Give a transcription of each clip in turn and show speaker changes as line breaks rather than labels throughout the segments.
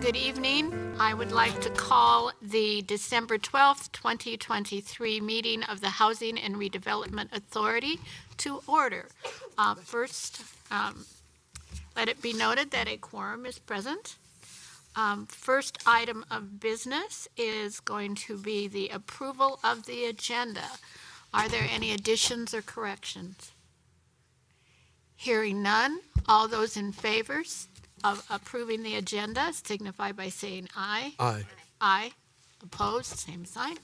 Good evening. I would like to call the December 12th, 2023 meeting of the Housing and Redevelopment Authority to order. First, let it be noted that a quorum is present. First item of business is going to be the approval of the agenda. Are there any additions or corrections? Hearing none, all those in favor of approving the agenda signify by saying aye.
Aye.
Aye. Opposed, same sign.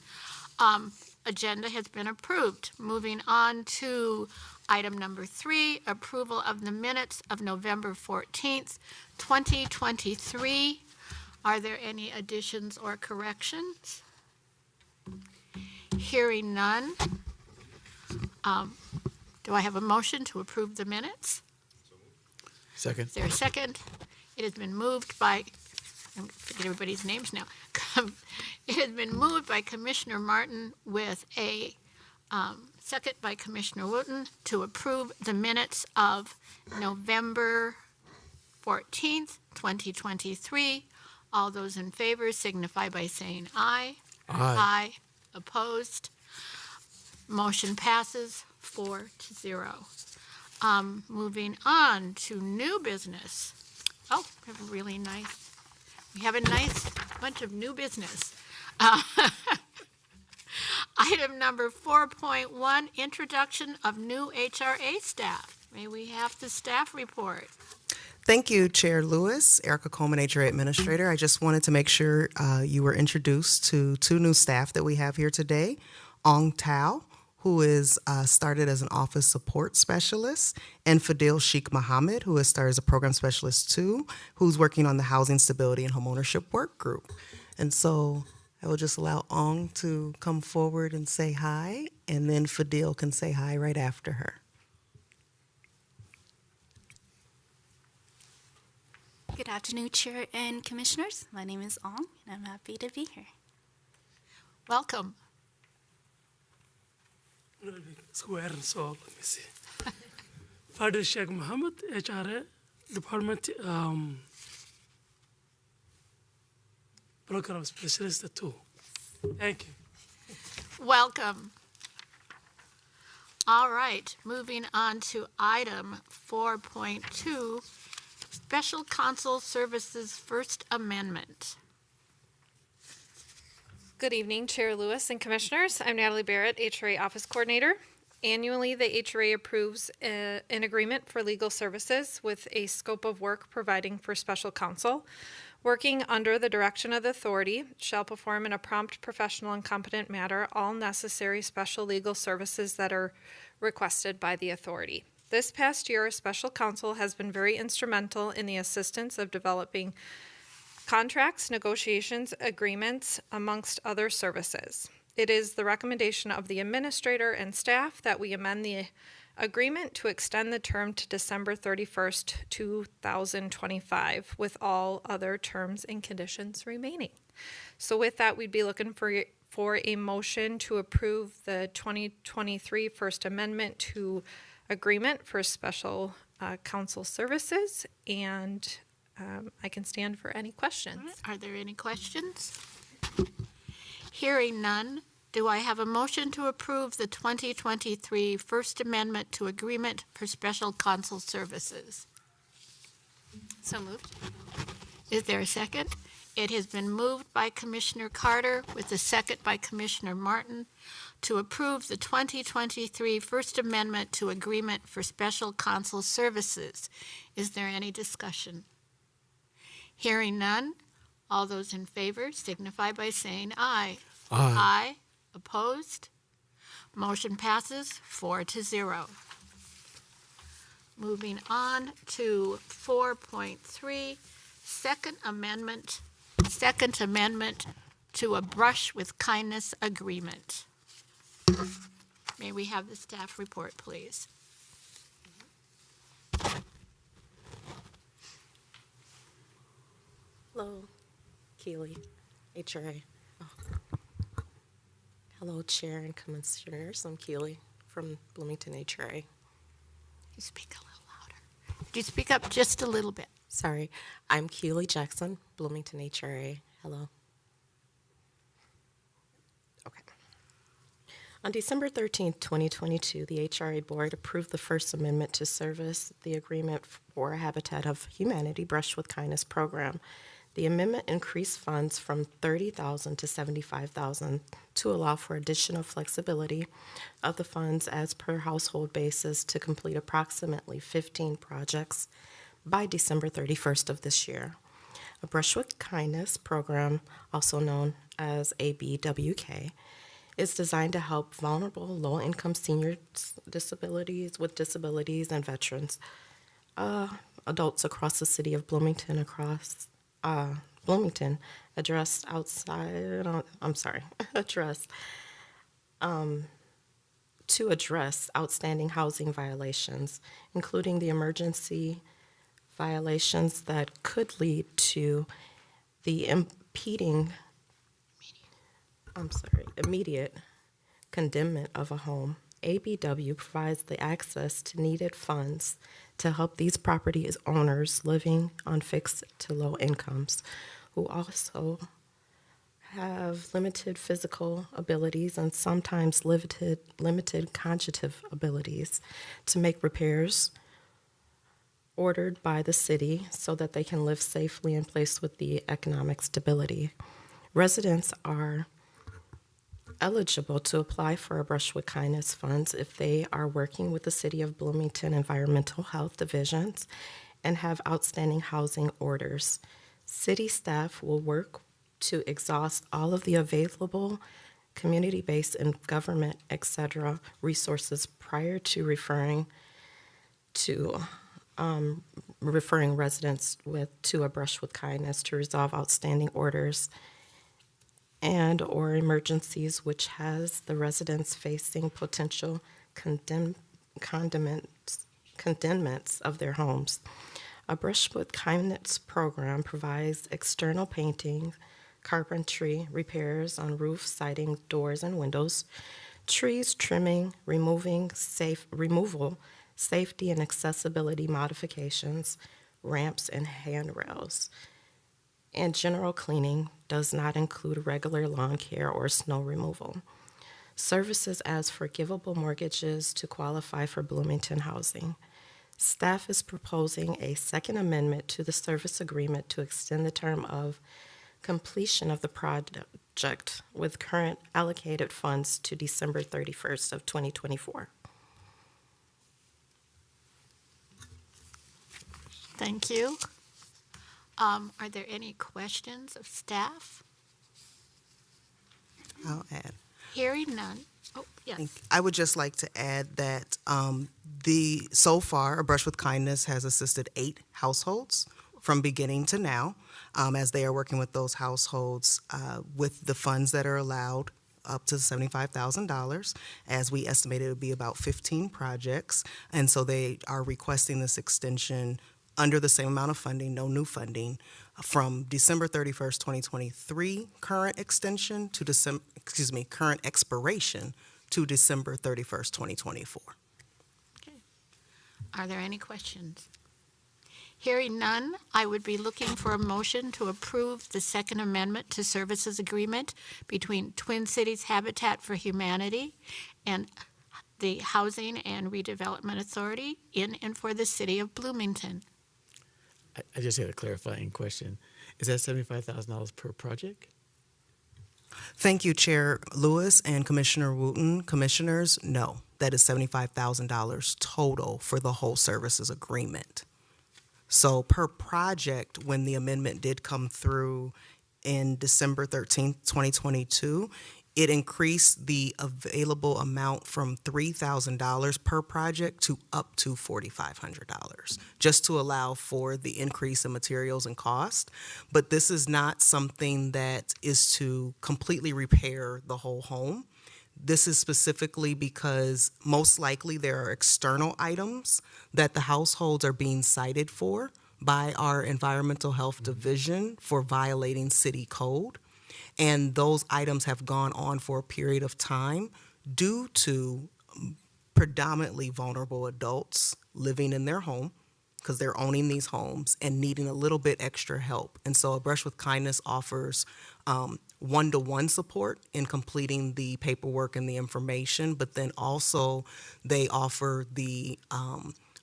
Agenda has been approved. Moving on to item number 3, approval of the minutes of November 14th, 2023. Are there any additions or corrections? Hearing none. Do I have a motion to approve the minutes?
Second.
Is there a second? It has been moved by, I forget everybody's names now. It has been moved by Commissioner Martin with a second by Commissioner Wooten to approve the minutes of November 14th, 2023. All those in favor signify by saying aye.
Aye.
Aye. Opposed? Motion passes 4-0. Moving on to new business. Oh, we have a nice bunch of new business. Item number 4.1, introduction of new HRA staff. May we have the staff report?
Thank you, Chair Lewis, Erica Coleman, HRA Administrator. I just wanted to make sure you were introduced to 2 new staff that we have here today. Ong Tao, who is started as an office support specialist, and Fadil Sheikh Mohammed, who has started as a program specialist too, who's working on the Housing Stability and Homeownership Work Group. And so I will just allow Ong to come forward and say hi, and then Fadil can say hi right after her.
Good afternoon, Chair and Commissioners. My name is Ong, and I'm happy to be here.
Welcome.
Square, so let me see. Fadil Sheikh Mohammed, HRA Department Program Specialist 2. Thank you.
Welcome. All right, moving on to item 4.2, Special Counsel Services First Amendment.
Good evening, Chair Lewis and Commissioners. I'm Natalie Barrett, HRA Office Coordinator. Annually, the HRA approves an agreement for legal services with a scope of work providing for special counsel. Working under the direction of the authority, shall perform in a prompt, professional, and competent manner all necessary special legal services that are requested by the authority. This past year, special counsel has been very instrumental in the assistance of developing contracts, negotiations, agreements, amongst other services. It is the recommendation of the administrator and staff that we amend the agreement to extend the term to December 31st, 2025, with all other terms and conditions remaining. So with that, we'd be looking for a motion to approve the 2023 First Amendment to agreement for special counsel services, and I can stand for any questions.
Are there any questions? Hearing none, do I have a motion to approve the 2023 First Amendment to Agreement for Special Counsel Services?
So moved.
Is there a second? It has been moved by Commissioner Carter with a second by Commissioner Martin to approve the 2023 First Amendment to Agreement for Special Counsel Services. Is there any discussion? Hearing none, all those in favor signify by saying aye.
Aye.
Aye. Opposed? Motion passes 4-0. Moving on to 4.3, Second Amendment to a Brush with Kindness Agreement. May we have the staff report, please?
Hello, Keely, HRA. Hello, Chair and Commissioners. I'm Keely from Bloomington HRA.
You speak a little louder. Could you speak up just a little bit?
Sorry. I'm Keely Jackson, Bloomington HRA. Hello. Okay. On December 13th, 2022, the HRA Board approved the First Amendment to Service the Agreement for Habitat of Humanity Brush with Kindness program. The amendment increased funds from $30,000 to $75,000 to allow for additional flexibility of the funds as per household basis to complete approximately 15 projects by December 31st of this year. A Brush with Kindness program, also known as ABWK, is designed to help vulnerable, low-income seniors with disabilities, and veterans, adults across the city of Bloomington, address outstanding housing violations, including the emergency violations that could lead to the immediate condemnment of a home. ABW provides the access to needed funds to help these property owners living on fixed to low incomes who also have limited physical abilities and sometimes limited cognitive abilities to make repairs ordered by the city so that they can live safely in place with the economic stability. Residents are eligible to apply for a Brush with Kindness funds if they are working with the City of Bloomington Environmental Health Divisions and have outstanding housing orders. City staff will work to exhaust all of the available community-based and government, etc. resources prior to referring residents to a Brush with Kindness to resolve outstanding orders and or emergencies which has the residents facing potential condemnments of their homes. A Brush with Kindness program provides external painting, carpentry, repairs on roof, siding, doors, and windows, trees, trimming, removal, safety and accessibility modifications, ramps, and handrails. And general cleaning does not include regular lawn care or snow removal. Services as forgivable mortgages to qualify for Bloomington housing. Staff is proposing a second amendment to the service agreement to extend the term of completion of the project with current allocated funds to December 31st of 2024.
Thank you. Are there any questions of staff?
I'll add.
Hearing none. Oh, yes.
I would just like to add that so far, A Brush with Kindness has assisted 8 households from beginning to now, as they are working with those households with the funds that are allowed up to $75,000. As we estimated, it would be about 15 projects, and so they are requesting this extension under the same amount of funding, no new funding, from December 31st, 2023 current extension to current expiration to December 31st, 2024.
Okay. Are there any questions? Hearing none, I would be looking for a motion to approve the Second Amendment to Services Agreement between Twin Cities Habitat for Humanity and the Housing and Redevelopment Authority in and for the City of Bloomington.
I just had a clarifying question. Is that $75,000 per project?
Thank you, Chair Lewis and Commissioner Wooten. Commissioners, no, that is $75,000 total for the whole services agreement. So per project, when the amendment did come through in December 13th, 2022, it increased the available amount from $3,000 per project to up to $4,500, just to allow for the increase in materials and cost. But this is not something that is to completely repair the whole home. This is specifically because most likely there are external items that the households are being cited for by our Environmental Health Division for violating city code. And those items have gone on for a period of time due to predominantly vulnerable adults living in their home because they're owning these homes and needing a little bit extra help. And so A Brush with Kindness offers one-to-one support in completing the paperwork and the information, but then also they offer the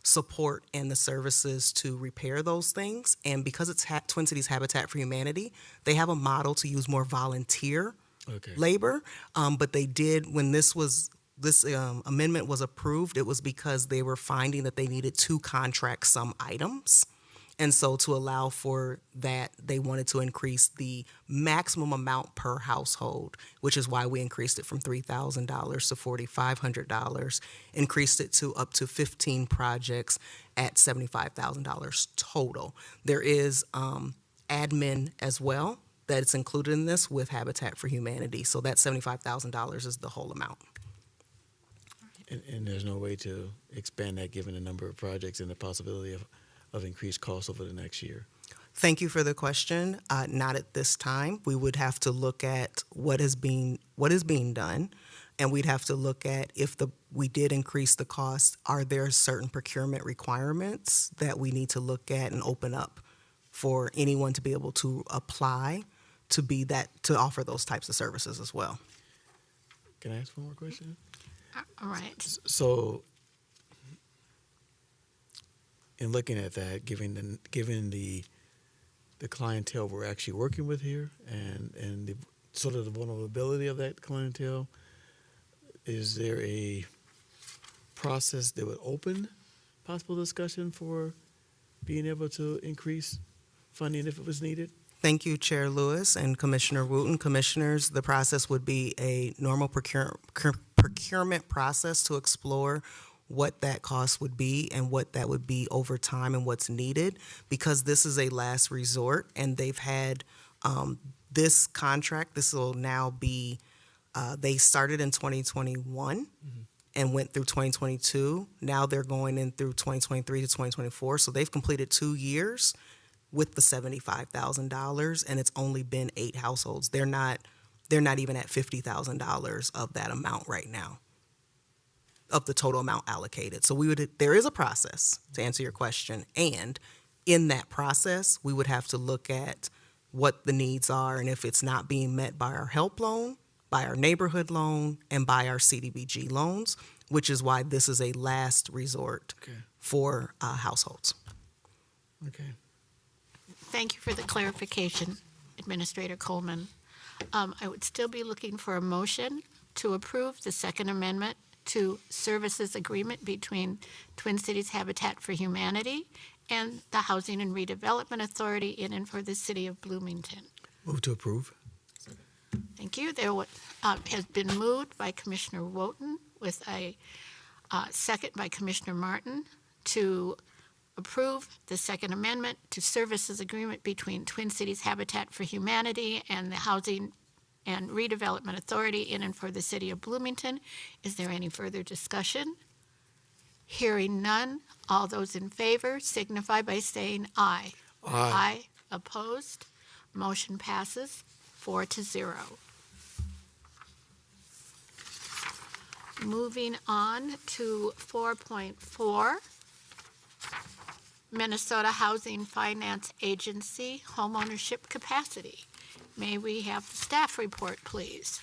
support and the services to repair those things. And because it's Twin Cities Habitat for Humanity, they have a model to use more volunteer labor. But they did, when this amendment was approved, it was because they were finding that they needed to contract some items. And so to allow for that, they wanted to increase the maximum amount per household, which is why we increased it from $3,000 to $4,500, increased it to up to 15 projects at $75,000 total. There is admin as well that's included in this with Habitat for Humanity. So that $75,000 is the whole amount.
And there's no way to expand that given the number of projects and the possibility of increased costs over the next year?
Thank you for the question. Not at this time. We would have to look at what is being done, and we'd have to look at if we did increase the cost, are there certain procurement requirements that we need to look at and open up for anyone to be able to apply to offer those types of services as well.
Can I ask one more question?
All right.
So, in looking at that, given the clientele we're actually working with here, and the sort of the vulnerability of that clientele, is there a process that would open possible discussion for being able to increase funding if it was needed?
Thank you, Chair Lewis and Commissioner Wooten. Commissioners, the process would be a normal procurement process to explore what that cost would be and what that would be over time and what's needed, because this is a last resort and they've had this contract. This will now be, they started in 2021 and went through 2022. Now they're going in through 2023 to 2024. So they've completed 2 years with the $75,000, and it's only been 8 households. They're not even at $50,000 of that amount right now, of the total amount allocated. So there is a process to answer your question, and in that process, we would have to look at what the needs are, and if it's not being met by our HELP loan, by our neighborhood loan, and by our CDBG loans, which is why this is a last resort for households.
Okay.
Thank you for the clarification, Administrator Coleman. I would still be looking for a motion to approve the Second Amendment to Services Agreement between Twin Cities Habitat for Humanity and the Housing and Redevelopment Authority in and for the City of Bloomington.
Move to approve.
Thank you. There has been moved by Commissioner Wooten with a second by Commissioner Martin to approve the Second Amendment to Services Agreement between Twin Cities Habitat for Humanity and the Housing and Redevelopment Authority in and for the City of Bloomington. Is there any further discussion? Hearing none, all those in favor signify by saying aye.
Aye.
Opposed? Motion passes 4-0. Moving on to 4.4. Minnesota Housing Finance Agency Homeownership Capacity. May we have the staff report, please?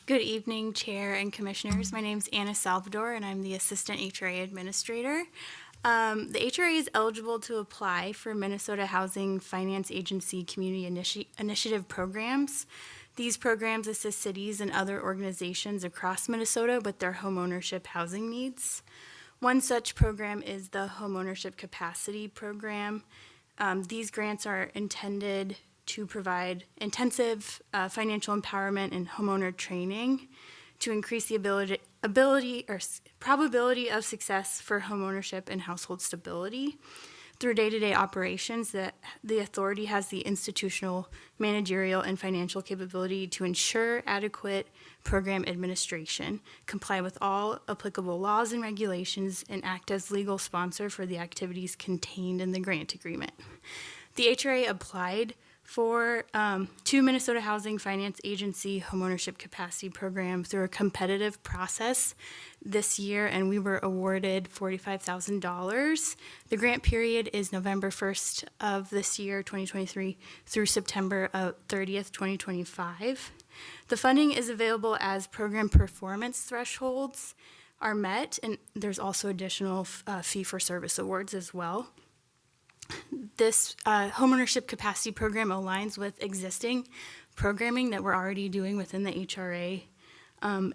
Good evening, Chair and Commissioners. My name is Anna Salvador, and I'm the Assistant HRA Administrator. The HRA is eligible to apply for Minnesota Housing Finance Agency Community Initiative programs. These programs assist cities and other organizations across Minnesota with their homeownership housing needs. One such program is the Homeownership Capacity Program. These grants are intended to provide intensive financial empowerment and homeowner training to increase the ability or probability of success for homeownership and household stability. Through day-to-day operations, that the authority has the institutional, managerial, and financial capability to ensure adequate program administration, comply with all applicable laws and regulations, and act as legal sponsor for the activities contained in the grant agreement. The HRA applied for two Minnesota Housing Finance Agency homeownership capacity program through a competitive process this year, and we were awarded $45,000. The grant period is November 1st of this year, 2023, through September 30th, 2025. The funding is available as program performance thresholds are met, and there's also additional fee-for-service awards as well. This homeownership capacity program aligns with existing programming that we're already doing within the HRA,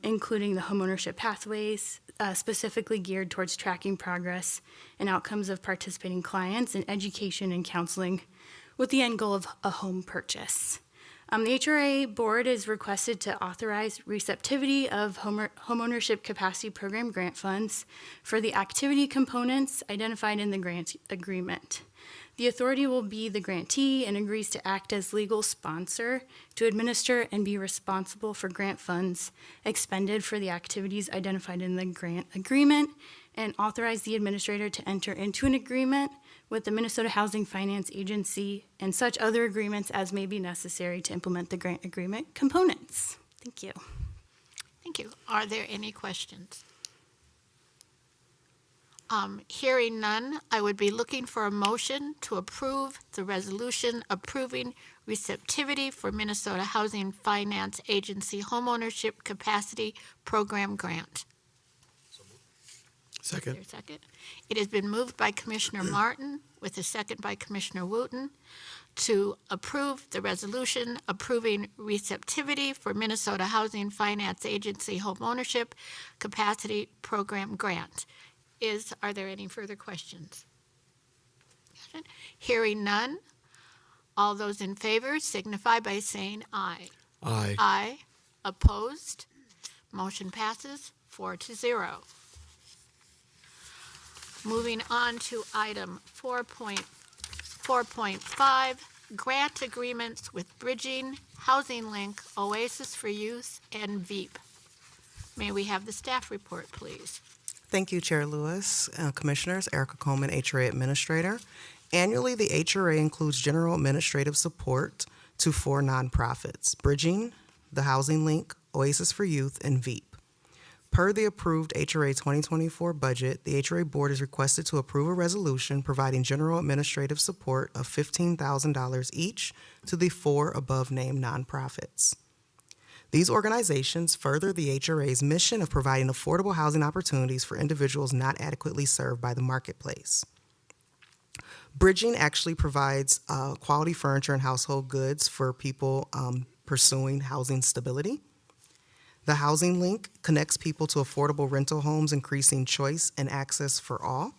including the homeownership pathways, specifically geared towards tracking progress and outcomes of participating clients in education and counseling with the end goal of a home purchase. The HRA board is requested to authorize receptivity of homeownership capacity program grant funds for the activity components identified in the grant agreement. The authority will be the grantee and agrees to act as legal sponsor to administer and be responsible for grant funds expended for the activities identified in the grant agreement, and authorize the administrator to enter into an agreement with the Minnesota Housing Finance Agency and such other agreements as may be necessary to implement the grant agreement components. Thank you.
Thank you. Are there any questions? Hearing none, I would be looking for a motion to approve the resolution approving receptivity for Minnesota Housing Finance Agency homeownership capacity program grant.
Second.
Is there a second? It has been moved by Commissioner Martin with a second by Commissioner Wooten to approve the resolution approving receptivity for Minnesota Housing Finance Agency homeownership capacity program grant. Are there any further questions? Hearing none, all those in favor signify by saying aye.
Aye.
Aye. Opposed? Motion passes 4-0. Moving on to item 4.5, grant agreements with Bridging, HousingLink, Oasis for Youth, and VEAP. May we have the staff report, please?
Thank you, Chair Lewis, Commissioners. Erica Coleman, HRA Administrator. Annually, the HRA includes general administrative support to 4 nonprofits: Bridging, the HousingLink, Oasis for Youth, and VEAP. Per the approved HRA 2024 budget, the HRA Board is requested to approve a resolution providing general administrative support of $15,000 each to the 4 above-named nonprofits. These organizations further the HRA's mission of providing affordable housing opportunities for individuals not adequately served by the marketplace. Bridging actually provides quality furniture and household goods for people pursuing housing stability. The HousingLink connects people to affordable rental homes, increasing choice and access for all.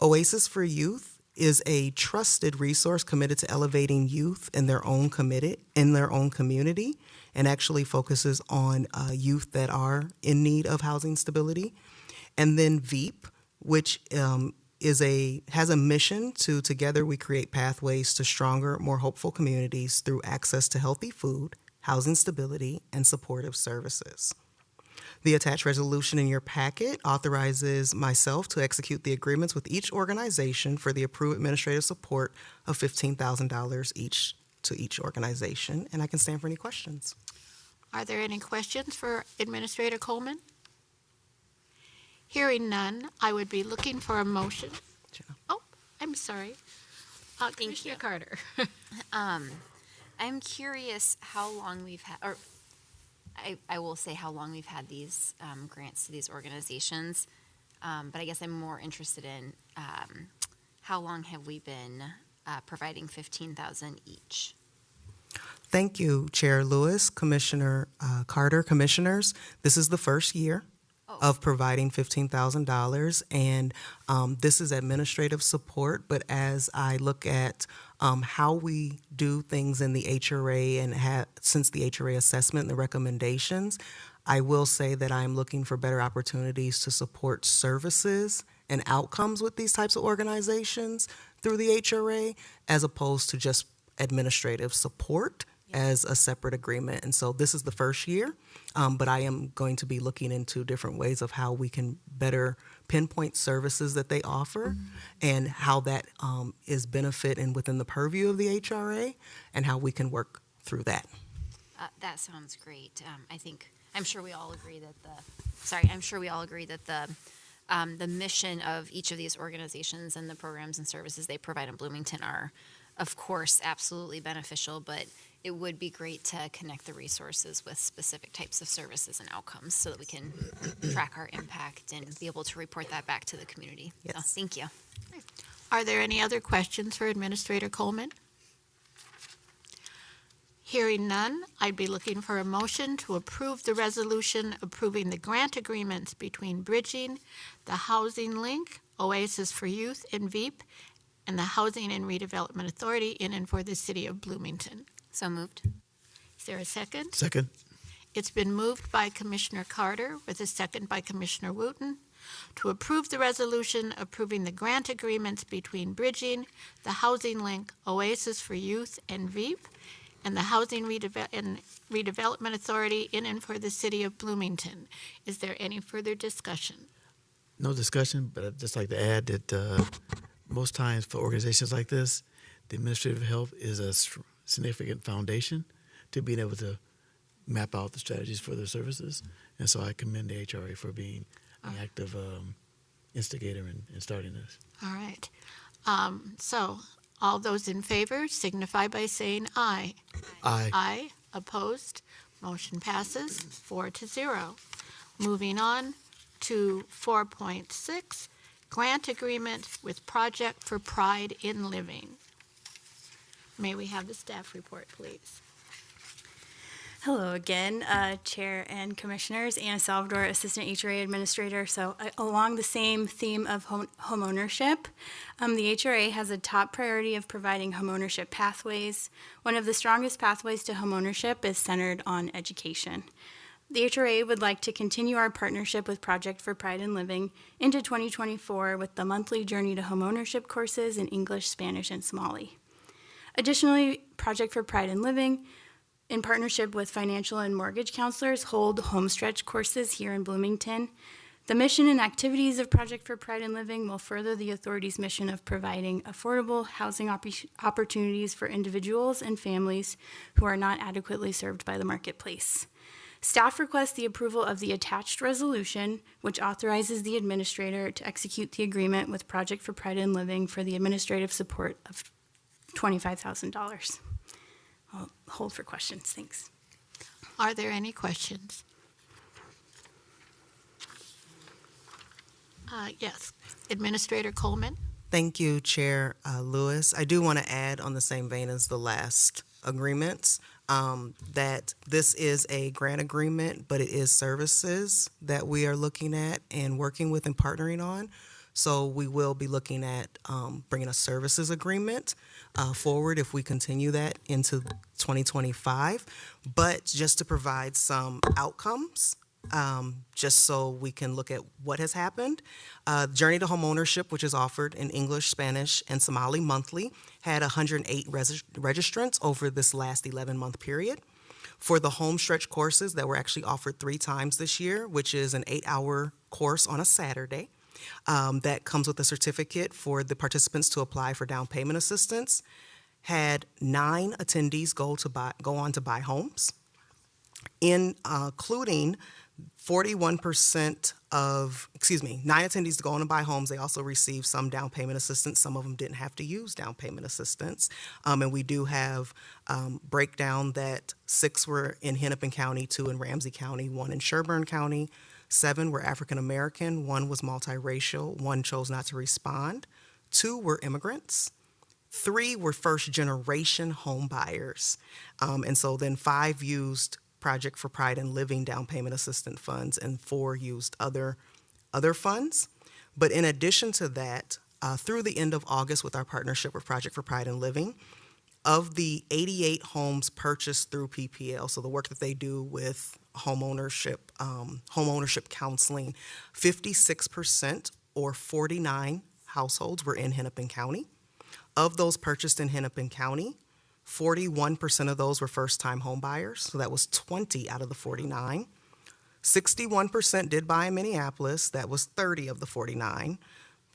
Oasis for Youth is a trusted resource committed to elevating youth in their own community, and actually focuses on youth that are in need of housing stability. And then VEAP, which has a mission to together we create pathways to stronger, more hopeful communities through access to healthy food, housing stability, and supportive services. The attached resolution in your packet authorizes myself to execute the agreements with each organization for the approved administrative support of $15,000 each to each organization, and I can stand for any questions.
Are there any questions for Administrator Coleman? Hearing none, I would be looking for a motion. Oh, I'm sorry. Commissioner Carter.
I'm curious how long we've had, or I will say how long we've had these grants to these organizations, but I guess I'm more interested in how long have we been providing $15,000 each?
Thank you, Chair Lewis, Commissioner Carter, Commissioners. This is the first year of providing $15,000, and this is administrative support, but as I look at how we do things in the HRA and since the HRA assessment and the recommendations, I will say that I'm looking for better opportunities to support services and outcomes with these types of organizations through the HRA, as opposed to just administrative support as a separate agreement. And so this is the first year, but I am going to be looking into different ways of how we can better pinpoint services that they offer and how that is benefit and within the purview of the HRA and how we can work through that.
That sounds great. I'm sure we all agree that the mission of each of these organizations and the programs and services they provide in Bloomington are, of course, absolutely beneficial, but it would be great to connect the resources with specific types of services and outcomes so that we can track our impact and be able to report that back to the community.
Yes.
So, thank you.
Are there any other questions for Administrator Coleman? Hearing none, I'd be looking for a motion to approve the resolution approving the grant agreements between Bridging, the HousingLink, Oasis for Youth, and VEAP, and the Housing and Redevelopment Authority in and for the City of Bloomington.
So moved.
Is there a second?
Second.
It's been moved by Commissioner Carter with a second by Commissioner Wooten to approve the resolution approving the grant agreements between Bridging, the HousingLink, Oasis for Youth, and VEAP, and the Housing and Redevelopment Authority in and for the City of Bloomington. Is there any further discussion?
No discussion, but I'd just like to add that most times for organizations like this, the administrative help is a significant foundation to being able to map out the strategies for their services. And so I commend the HRA for being an active instigator in starting this.
All right. So all those in favor signify by saying aye.
Aye.
Aye. Opposed? Motion passes 4-0. Moving on to 4.6, grant agreement with Project for Pride in Living. May we have the staff report, please?
Hello again, Chair and Commissioners. Anna Salvador, Assistant HRA Administrator. So along the same theme of homeownership, the HRA has a top priority of providing homeownership pathways. One of the strongest pathways to homeownership is centered on education. The HRA would like to continue our partnership with Project for Pride in Living into 2024 with the monthly Journey to Homeownership courses in English, Spanish, and Somali. Additionally, Project for Pride in Living, in partnership with financial and mortgage counselors, hold homestretch courses here in Bloomington. The mission and activities of Project for Pride in Living will further the authority's mission of providing affordable housing opportunities for individuals and families who are not adequately served by the marketplace. Staff requests the approval of the attached resolution, which authorizes the administrator to execute the agreement with Project for Pride in Living for the administrative support of $25,000. I'll hold for questions. Thanks.
Are there any questions? Yes. Administrator Coleman?
Thank you, Chair Lewis. I do want to add on the same vein as the last agreements that this is a grant agreement, but it is services that we are looking at and working with and partnering on. So we will be looking at bringing a services agreement forward if we continue that into 2025. But just to provide some outcomes, just so we can look at what has happened. Journey to Homeownership, which is offered in English, Spanish, and Somali monthly, had 108 registrants over this last 11-month period. For the home stretch courses that were actually offered 3 times this year, which is an 8-hour course on a Saturday, that comes with a certificate for the participants to apply for down payment assistance, had 9 attendees go on to buy homes, including 41% of, 9 attendees to go on and buy homes. They also received some down payment assistance. Some of them didn't have to use down payment assistance. And we do have breakdown that 6 were in Hennepin County, 2 in Ramsey County, 1 in Sherburne County, 7 were African American, 1 was multiracial, 1 chose not to respond, 2 were immigrants, 3 were first generation home buyers. And so then 5 used Project for Pride in Living down payment assistance funds, and 4 used other funds. But in addition to that, through the end of August with our partnership with Project for Pride in Living, of the 88 homes purchased through PPL, so the work that they do with homeownership counseling, 56% or 49 households were in Hennepin County. Of those purchased in Hennepin County, 41% of those were first-time home buyers, so that was 20 out of the 49. 61% did buy in Minneapolis. That was 30 of the 49.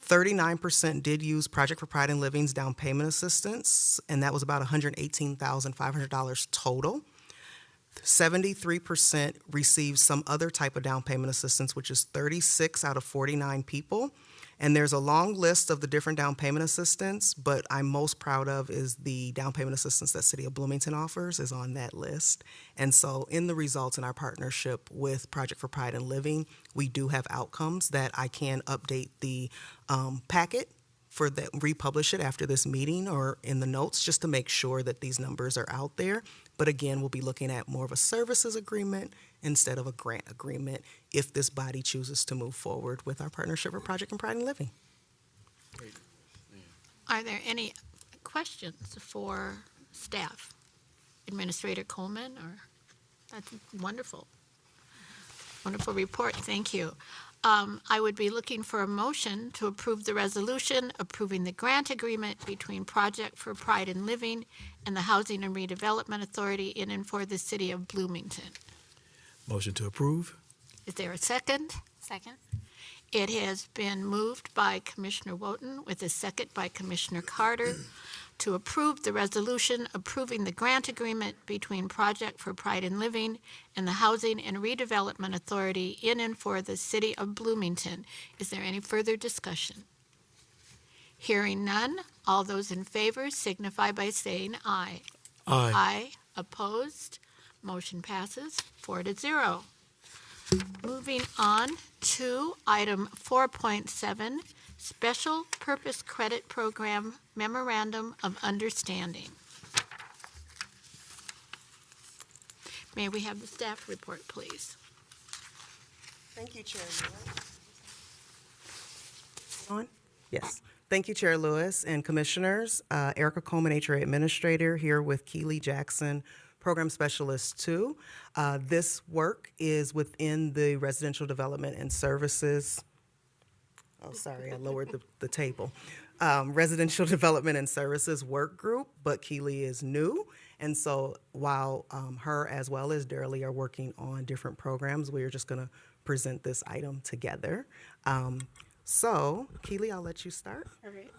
39% did use Project for Pride in Living's down payment assistance, and that was about $118,500 total. 73% received some other type of down payment assistance, which is 36 out of 49 people. And there's a long list of the different down payment assistance, but I'm most proud of is the down payment assistance that City of Bloomington offers is on that list. And so in the results in our partnership with Project for Pride in Living, we do have outcomes that I can update the packet for that, republish it after this meeting or in the notes just to make sure that these numbers are out there. But again, we'll be looking at more of a services agreement instead of a grant agreement if this body chooses to move forward with our partnership for Project and Pride in Living.
Are there any questions for staff? Administrator Coleman, or that's wonderful. Wonderful report, thank you. I would be looking for a motion to approve the resolution approving the grant agreement between Project for Pride in Living and the Housing and Redevelopment Authority in and for the City of Bloomington.
Motion to approve.
Is there a second?
Second?
It has been moved by Commissioner Wooten with a second by Commissioner Carter to approve the resolution approving the grant agreement between Project for Pride in Living and the Housing and Redevelopment Authority in and for the City of Bloomington. Is there any further discussion? Hearing none, all those in favor signify by saying aye.
Aye.
Aye. Opposed? Motion passes 4-0. Moving on to item 4.7, Special Purpose Credit Program Memorandum of Understanding. May we have the staff report, please?
Thank you, Chair Lewis. On? Yes. Thank you, Chair Lewis and Commissioners. Erica Coleman, HRA Administrator, here with Keely Jackson, Program Specialist 2. This work is within the Residential Development and Services. Oh, sorry, I lowered the table. Residential Development and Services Work Group, but Keely is new. And so while her as well as Darley are working on different programs, we are just going to present this item together. So, Keely, I'll let you start.
All right.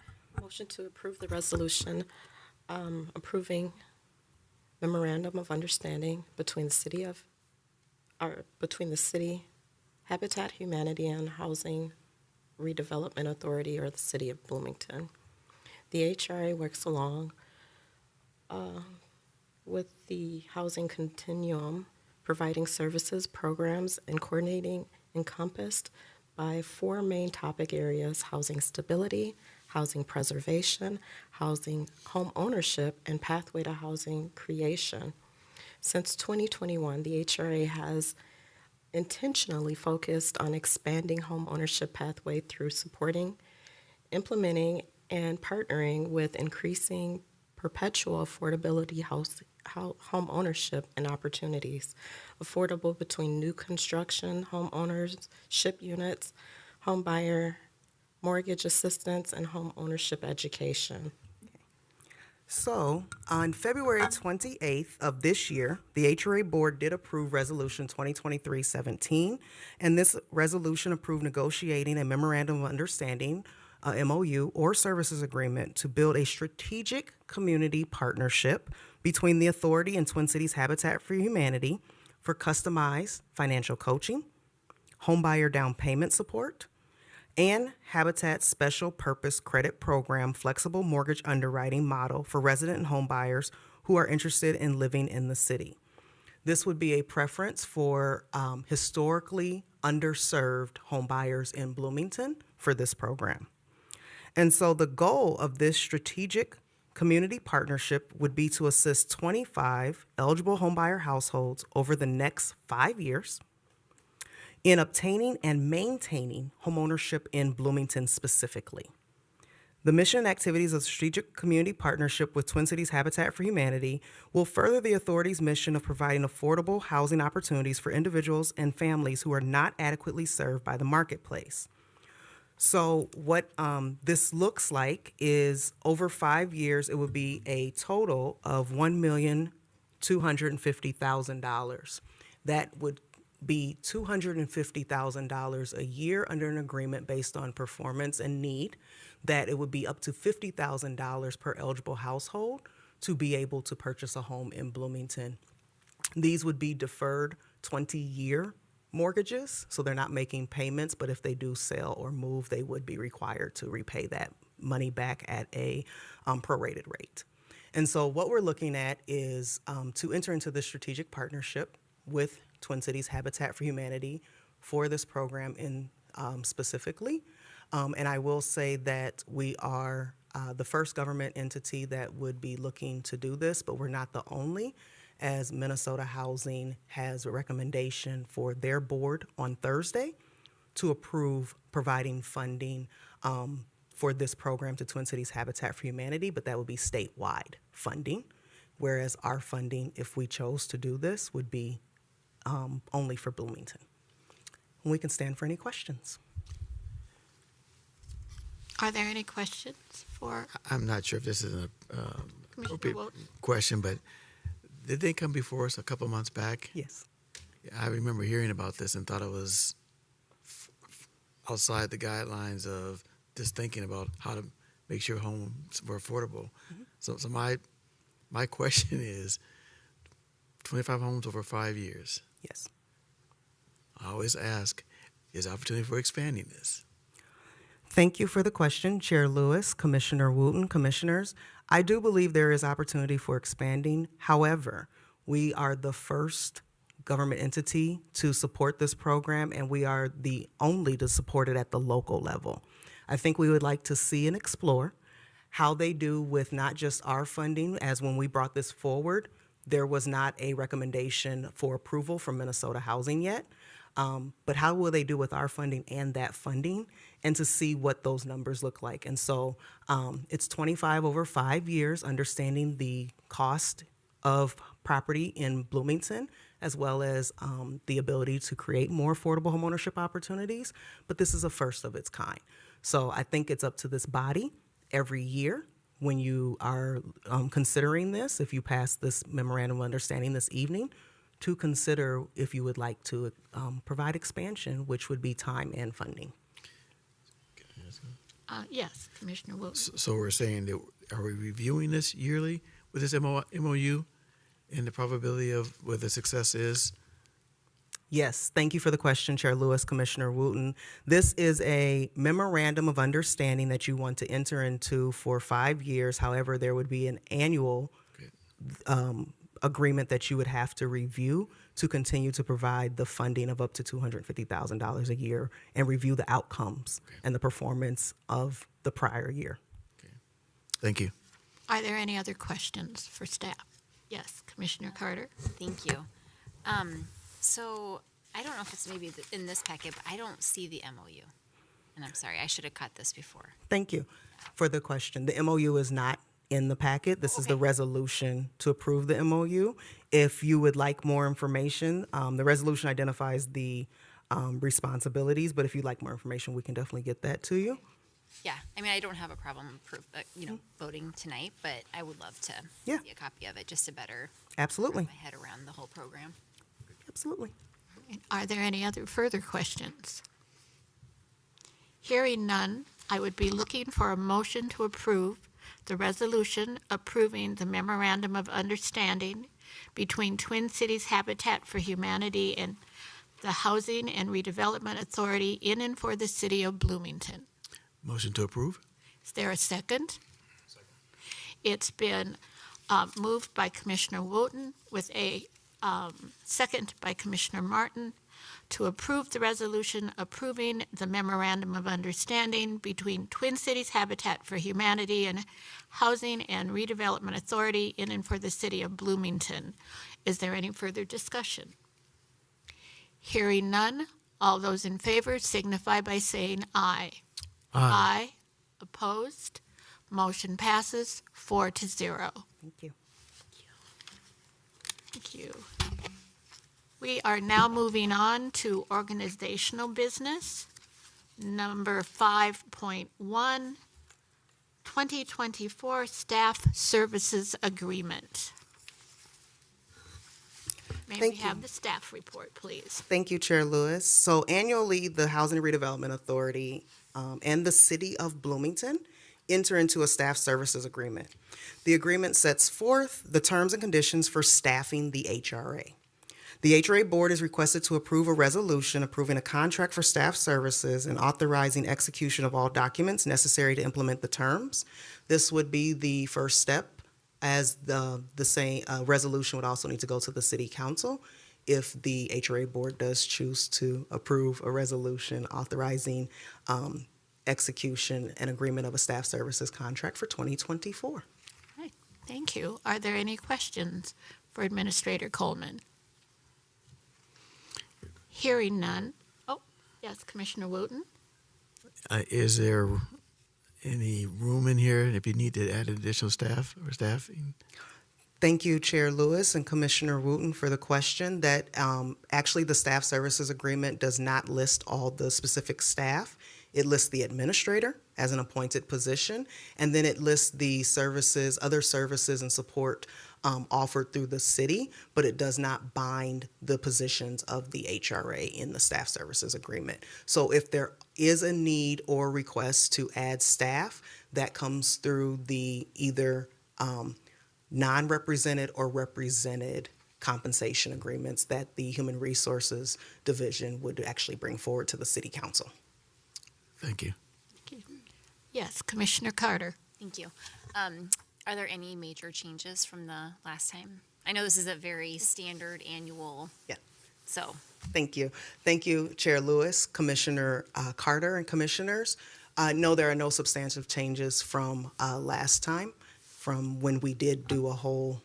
Motion to approve the resolution approving Memorandum of Understanding between the City, Habitat, Humanity, and Housing Redevelopment Authority, or the City of Bloomington. The HRA works along with the housing continuum, providing services, programs, and coordinating encompassed by 4 main topic areas: housing stability, housing preservation, housing home ownership, and pathway to housing creation. Since 2021, the HRA has intentionally focused on expanding home ownership pathway through supporting, implementing, and partnering with increasing perpetual affordability home ownership and opportunities, affordable between new construction, home ownership units, home buyer mortgage assistance, and home ownership education.
So, on February 28th of this year, the HRA Board did approve Resolution 2023-17, and this resolution approved negotiating a Memorandum of Understanding, MOU, or services agreement to build a strategic community partnership between the Authority and Twin Cities Habitat for Humanity for customized financial coaching, homebuyer down payment support, and Habitat's Special Purpose Credit Program flexible mortgage underwriting model for resident and home buyers who are interested in living in the city. This would be a preference for historically underserved home buyers in Bloomington for this program. And so the goal of this strategic community partnership would be to assist 25 eligible homebuyer households over the next 5 years in obtaining and maintaining homeownership in Bloomington specifically. The mission and activities of the Strategic Community Partnership with Twin Cities Habitat for Humanity will further the Authority's mission of providing affordable housing opportunities for individuals and families who are not adequately served by the marketplace. So what this looks like is over 5 years, it would be a total of $1,250,000 that would be $250,000 a year under an agreement based on performance and need, that it would be up to $50,000 per eligible household to be able to purchase a home in Bloomington. These would be deferred 20-year mortgages, so they're not making payments, but if they do sell or move, they would be required to repay that money back at a prorated rate. And so what we're looking at is to enter into this strategic partnership with Twin Cities Habitat for Humanity for this program in specifically. And I will say that we are the first government entity that would be looking to do this, but we're not the only, as Minnesota Housing has a recommendation for their board on Thursday to approve providing funding for this program to Twin Cities Habitat for Humanity, but that would be statewide funding, whereas our funding, if we chose to do this, would be only for Bloomington. And we can stand for any questions.
Are there any questions for
I'm not sure if this is an
Commissioner
appropriate
Wilton?
question, but did they come before us a couple months back?
Yes.
I remember hearing about this and thought it was outside the guidelines of just thinking about how to make sure homes were affordable. So my question is, 25 homes over 5 years.
Yes.
I always ask, is there opportunity for expanding this?
Thank you for the question, Chair Lewis, Commissioner Wooten, Commissioners. I do believe there is opportunity for expanding. However, we are the first government entity to support this program, and we are the only to support it at the local level. I think we would like to see and explore how they do with not just our funding, as when we brought this forward, there was not a recommendation for approval from Minnesota Housing yet. But how will they do with our funding and that funding, and to see what those numbers look like. And so it's 25 over 5 years, understanding the cost of property in Bloomington, as well as the ability to create more affordable homeownership opportunities. But this is a first of its kind. So I think it's up to this body every year when you are considering this, if you pass this memorandum of understanding this evening, to consider if you would like to provide expansion, which would be time and funding.
Yes, Commissioner Wilson.
So we're saying that, are we reviewing this yearly with this MOU and the probability of what the success is?
Yes, thank you for the question, Chair Lewis, Commissioner Wooten. This is a memorandum of understanding that you want to enter into for 5 years. However, there would be an annual agreement that you would have to review to continue to provide the funding of up to $250,000 a year and review the outcomes and the performance of the prior year.
Okay. Thank you.
Are there any other questions for staff? Yes, Commissioner Carter.
Thank you. So I don't know if it's maybe in this packet, but I don't see the MOU. And I'm sorry, I should have caught this before.
Thank you for the question. The MOU is not in the packet. This is the resolution to approve the MOU. If you would like more information, the resolution identifies the responsibilities, but if you'd like more information, we can definitely get that to you.
Yeah, I mean, I don't have a problem, voting tonight, but I would love to
Yeah.
see a copy of it just to better
Absolutely.
wrap my head around the whole program.
Absolutely.
Are there any other further questions? Hearing none, I would be looking for a motion to approve the resolution approving the Memorandum of Understanding between Twin Cities Habitat for Humanity and the Housing and Redevelopment Authority in and for the City of Bloomington.
Motion to approve?
Is there a second? Second. It's been moved by Commissioner Wooten with a second by Commissioner Martin to approve the resolution approving the Memorandum of Understanding between Twin Cities Habitat for Humanity and Housing and Redevelopment Authority in and for the City of Bloomington. Is there any further discussion? Hearing none, all those in favor signify by saying aye. Aye. Opposed? Motion passes 4-0.
Thank you.
Thank you. We are now moving on to organizational business. Number 5.1, 2024 Staff Services Agreement. May we
Thank you.
have the staff report, please?
Thank you, Chair Lewis. So annually, the Housing and Redevelopment Authority and the City of Bloomington enter into a staff services agreement. The agreement sets forth the terms and conditions for staffing the HRA. The HRA Board is requested to approve a resolution approving a contract for staff services and authorizing execution of all documents necessary to implement the terms. This would be the first step, as the same resolution would also need to go to the City Council if the HRA Board does choose to approve a resolution authorizing execution and agreement of a staff services contract for 2024.
Right, thank you. Are there any questions for Administrator Coleman? Hearing none. Oh, yes, Commissioner Wooten?
Is there any room in here if you need to add additional staff or staffing?
Thank you, Chair Lewis and Commissioner Wooten, for the question. That actually the staff services agreement does not list all the specific staff. It lists the administrator as an appointed position, and then it lists the services, other services and support offered through the city, but it does not bind the positions of the HRA in the staff services agreement. So if there is a need or request to add staff, that comes through the either non-represented or represented compensation agreements that the Human Resources Division would actually bring forward to the City Council.
Thank you.
Thank you. Yes, Commissioner Carter?
Thank you. Are there any major changes from the last time? I know this is a very standard annual.
Yeah.
So.
Thank you. Thank you, Chair Lewis, Commissioner Carter, and Commissioners. No, there are no substantive changes from last time, from when we did do a whole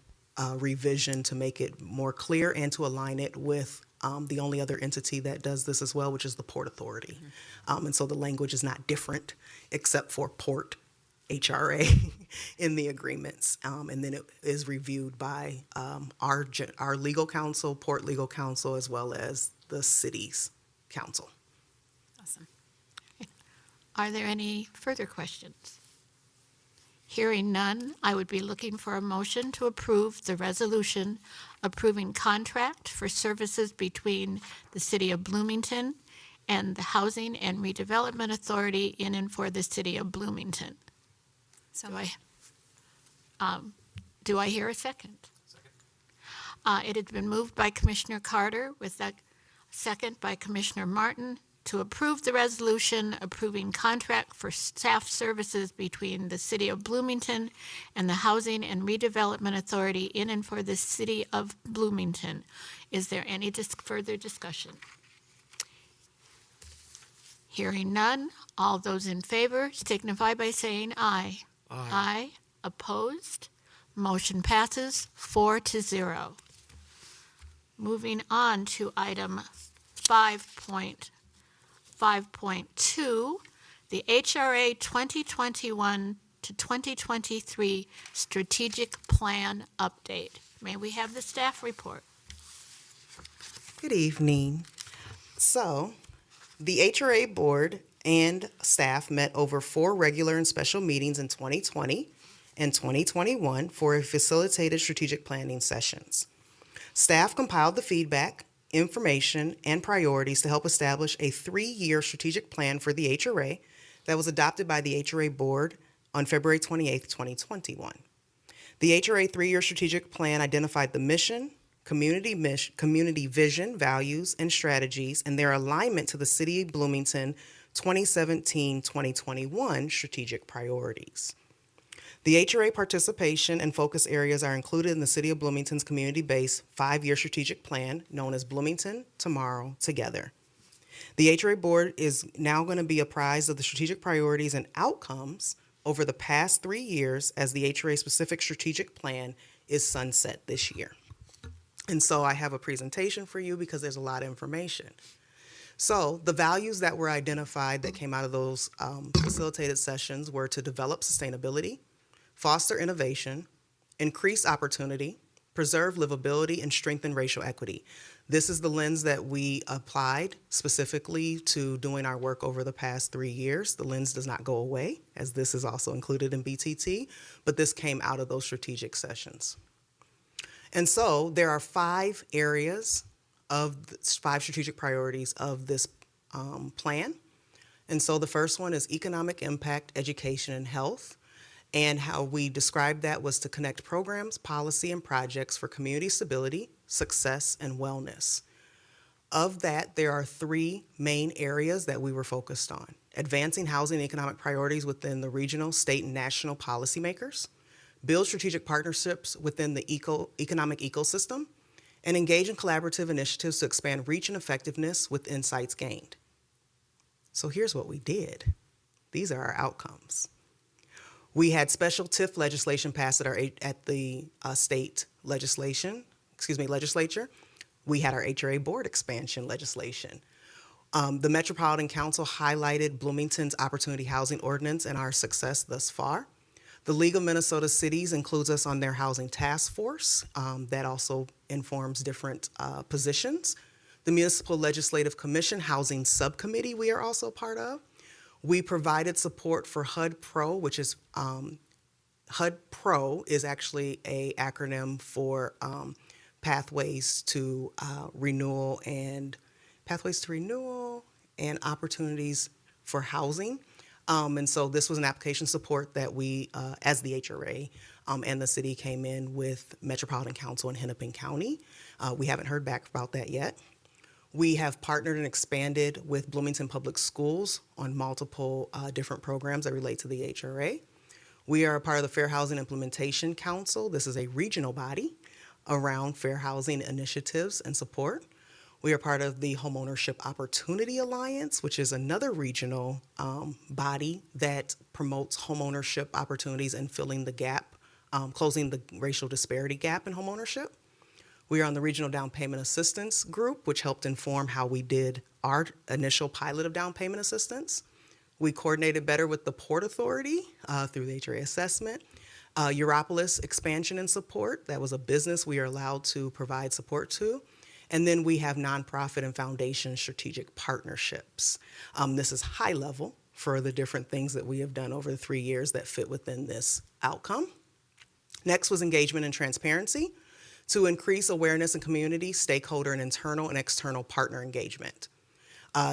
revision to make it more clear and to align it with the only other entity that does this as well, which is the Port Authority. And so the language is not different except for Port HRA in the agreements. And then it is reviewed by our legal counsel, Port Legal Counsel, as well as the city's council.
Awesome.
Are there any further questions? Hearing none, I would be looking for a motion to approve the resolution approving contract for services between the City of Bloomington and the Housing and Redevelopment Authority in and for the City of Bloomington.
So
Do I hear a second? It has been moved by Commissioner Carter with that second by Commissioner Martin to approve the resolution approving contract for staff services between the City of Bloomington and the Housing and Redevelopment Authority in and for the City of Bloomington. Is there any further discussion? Hearing none, all those in favor signify by saying aye.
Aye.
Aye. Opposed? Motion passes 4-0. Moving on to item 5.2, the HRA 2021 to 2023 Strategic Plan Update. May we have the staff report?
Good evening. So, the HRA Board and staff met over 4 regular and special meetings in 2020 and 2021 for facilitated strategic planning sessions. Staff compiled the feedback, information, and priorities to help establish a 3-year strategic plan for the HRA that was adopted by the HRA Board on February 28, 2021. The HRA 3-year strategic plan identified the mission, community vision, values, and strategies, and their alignment to the City of Bloomington 2017-2021 strategic priorities. The HRA participation and focus areas are included in the City of Bloomington's community-based 5-year strategic plan known as Bloomington Tomorrow Together. The HRA Board is now going to be apprised of the strategic priorities and outcomes over the past 3 years as the HRA specific strategic plan is sunset this year. And so I have a presentation for you because there's a lot of information. So the values that were identified that came out of those facilitated sessions were to develop sustainability, foster innovation, increase opportunity, preserve livability, and strengthen racial equity. This is the lens that we applied specifically to doing our work over the past 3 years. The lens does not go away, as this is also included in BTT, but this came out of those strategic sessions. And so there are 5 areas of 5 strategic priorities of this plan. And so the first one is economic impact, education, and health. And how we described that was to connect programs, policy, and projects for community stability, success, and wellness. Of that, there are 3 main areas that we were focused on: advancing housing and economic priorities within the regional, state, and national policymakers, build strategic partnerships within the economic ecosystem, and engage in collaborative initiatives to expand reach and effectiveness with insights gained. So here's what we did. These are our outcomes. We had special TIF legislation passed at the state legislature. We had our HRA board expansion legislation. The Metropolitan Council highlighted Bloomington's Opportunity Housing Ordinance and our success thus far. The League of Minnesota Cities includes us on their housing task force. That also informs different positions. The Municipal Legislative Commission Housing Subcommittee we are also part of. We provided support for HUD Pro, which is HUD Pro is actually a acronym for pathways to renewal and opportunities for housing. And so this was an application support that we, as the HRA and the city, came in with Metropolitan Council in Hennepin County. We haven't heard back about that yet. We have partnered and expanded with Bloomington Public Schools on multiple different programs that relate to the HRA. We are a part of the Fair Housing Implementation Council. This is a regional body around fair housing initiatives and support. We are part of the Homeownership Opportunity Alliance, which is another regional body that promotes homeownership opportunities and filling the gap, closing the racial disparity gap in homeownership. We are on the Regional Down Payment Assistance Group, which helped inform how we did our initial pilot of down payment assistance. We coordinated better with the Port Authority through the HRA assessment. Europolis expansion and support, that was a business we are allowed to provide support to. And then we have nonprofit and foundation strategic partnerships. This is high level for the different things that we have done over the 3 years that fit within this outcome. Next was engagement and transparency to increase awareness in community, stakeholder, and internal and external partner engagement.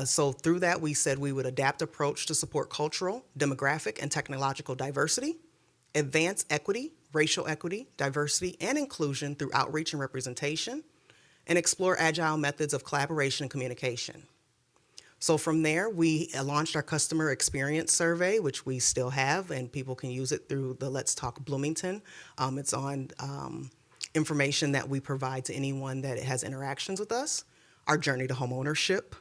So through that, we said we would adapt approach to support cultural, demographic, and technological diversity, advance equity, racial equity, diversity, and inclusion through outreach and representation, and explore agile methods of collaboration and communication. So from there, we launched our customer experience survey, which we still have, and people can use it through the Let's Talk Bloomington. It's on information that we provide to anyone that has interactions with us. Our Journey to Homeownership